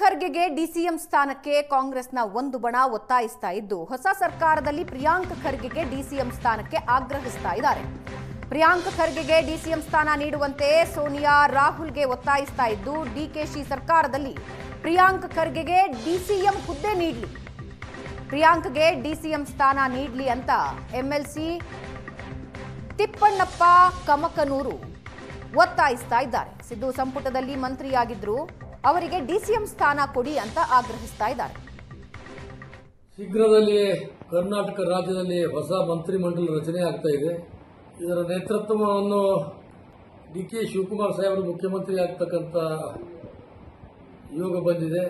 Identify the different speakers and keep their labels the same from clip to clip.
Speaker 1: ಖರ್ಗೆಗೆ DCM ಸ್ಥಾನಕ್ಕೆ ಕಾಂಗ್ರೆಸ್ನ ಒಂದು ಬಣ ಒತ್ತಾಯಿಸ್ತಾ ಇದ್ದು, ಹೊಸ ಸರ್ಕಾರದಲ್ಲಿ ಪ್ರಿಯಾಂಕ್ ಖರ್ಗೆಗೆ ಡಿಸಿಎಂ ಸ್ಥಾನಕ್ಕೆ ಆಗ್ರಹಿಸ್ತಾ ಇದ್ದಾರೆ. ಪ್ರಿಯಾಂಕ್ ಖರ್ಗೆಗೆ ಡಿಸಿಎಂ ಸ್ಥಾನ ನೀಡುವಂತೆ ಸೋನಿಯಾ ರಾಹುಲ್ಗೆ ಒತ್ತಾಯಿಸ್ತಾ ಇದ್ದು, ಡಿಕೆಶಿ ಸರ್ಕಾರದಲ್ಲಿ ಪ್ರಿಯಾಂಕ್ ಖರ್ಗೆಗೆ ಡಿಸಿಎಂ ಹುದ್ದೆ ನೀಡಲಿ, ಪ್ರಿಯಾಂಕ್ಗೆ ಡಿಸಿಎಂ ಸ್ಥಾನ ನೀಡಲಿ ಅಂತ ಎಂಎಲ್ಸಿ ತಿಪ್ಪಣ್ಣಪ್ಪ ಕಮಕನೂರು ಒತ್ತಾಯಿಸ್ತಾ ಇದ್ದಾರೆ. ಸಿದ್ದು ಸಂಪುಟದಲ್ಲಿ ಮಂತ್ರಿಯಾಗಿದ್ರು, ಅವರಿಗೆ ಡಿಸಿಎಂ ಸ್ಥಾನ ಕೊಡಿ ಅಂತ ಆಗ್ರಹಿಸ್ತಾ ಇದ್ದಾರೆ.
Speaker 2: ಶೀಘ್ರದಲ್ಲಿ ಕರ್ನಾಟಕ ರಾಜ್ಯದಲ್ಲಿ ಹೊಸ ಮಂತ್ರಿಮಂಡಲ ರಚನೆ ಆಗ್ತಾ ಇದೆ. ಇದರ ನೇತೃತ್ವವನ್ನು ಡಿಕೆ ಶಿವಕುಮಾರ್ ಸಾಹೇಬರು ಮುಖ್ಯಮಂತ್ರಿ ಆಗ್ತಕ್ಕಂಥ ಯೋಗ ಬಂದಿದೆ.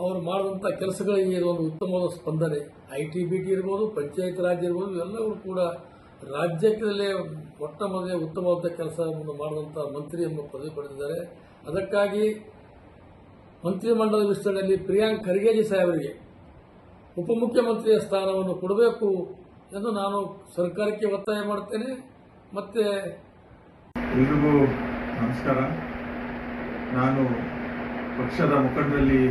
Speaker 2: ಅವರು ಮಾಡುವಂಥ ಕೆಲಸಗಳಿಗೆ ಇದೊಂದು ಉತ್ತಮವಾದ ಸ್ಪಂದನೆ. ಐಟಿ ಬಿಟಿ ಇರ್ಬೋದು, ಪಂಚಾಯತ್ ರಾಜ್ ಇರ್ಬೋದು, ಎಲ್ಲರೂ ಕೂಡ ರಾಜ್ಯದಲ್ಲೇ ಮೊಟ್ಟ ಮೊದಲೇ ಉತ್ತಮವಾದ ಕೆಲಸವನ್ನು ಮಾಡಿದಂಥ ಮಂತ್ರಿ ಎಂಬ ಪದವಿ ಪಡೆದಿದ್ದಾರೆ. ಅದಕ್ಕಾಗಿ ಮಂತ್ರಿಮಂಡಲ ವಿಸ್ತರಣೆಯಲ್ಲಿ ಪ್ರಿಯಾಂಕ್ ಖರ್ಗೆ ಸಾಹೇಬರಿಗೆ ಉಪಮುಖ್ಯಮಂತ್ರಿಯ ಸ್ಥಾನವನ್ನು ಕೊಡಬೇಕು ಎಂದು ನಾನು ಸರ್ಕಾರಕ್ಕೆ ಒತ್ತಾಯ ಮಾಡುತ್ತೇನೆ. ಮತ್ತೆ
Speaker 3: ಎಲ್ರಿಗೂ ನಮಸ್ಕಾರ. ನಾನು ಪಕ್ಷದ ಮುಖಂಡರಲ್ಲಿ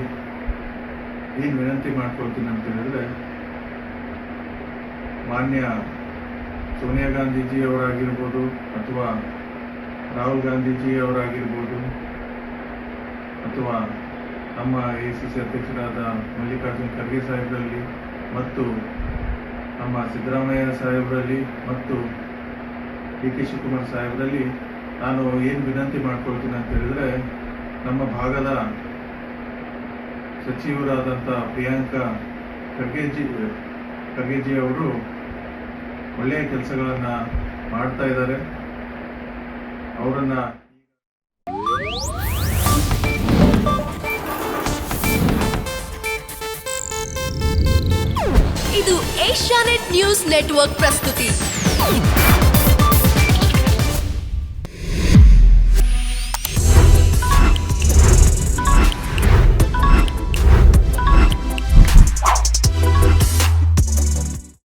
Speaker 3: ಏನು ವಿನಂತಿ ಮಾಡ್ಕೊಳ್ತೀನಿ ಅಂತ ಹೇಳಿದ್ರೆ, ಮಾನ್ಯ ಸೋನಿಯಾ ಗಾಂಧೀಜಿಯವರಾಗಿರ್ಬೋದು ಅಥವಾ ರಾಹುಲ್ ಗಾಂಧೀಜಿಯವರಾಗಿರ್ಬೋದು ಅಥವಾ ನಮ್ಮ ಎಸಿಸಿ ಅಧ್ಯಕ್ಷರಾದ ಮಲ್ಲಿಕಾರ್ಜುನ್ ಖರ್ಗೆ ಸಾಹೇಬರಲ್ಲಿ ಮತ್ತು ನಮ್ಮ ಸಿದ್ದರಾಮಯ್ಯ ಸಾಹೇಬರಲ್ಲಿ ಮತ್ತು ಡಿಕೆ ಶಿವಕುಮಾರ್ ಸಾಹೇಬರಲ್ಲಿ ನಾನು ಏನು ವಿನಂತಿ ಮಾಡ್ಕೊಳ್ತೀನಿ ಅಂತ ಹೇಳಿದ್ರೆ, ನಮ್ಮ ಭಾಗದ ಸಚಿವರಾದಂಥ ಪ್ರಿಯಾಂಕ ಖರ್ಗೆಜಿ ಅವರು ಒಳ್ಳೆಯ ಕೆಲಸಗಳನ್ನು ಮಾಡ್ತಾ ಇದ್ದಾರೆ. ಅವರನ್ನ
Speaker 4: ಇದು ಏಷ್ಯಾನೆಟ್ ನ್ಯೂಸ್ ನೆಟ್ವರ್ಕ್ ಪ್ರಸ್ತುತಿ.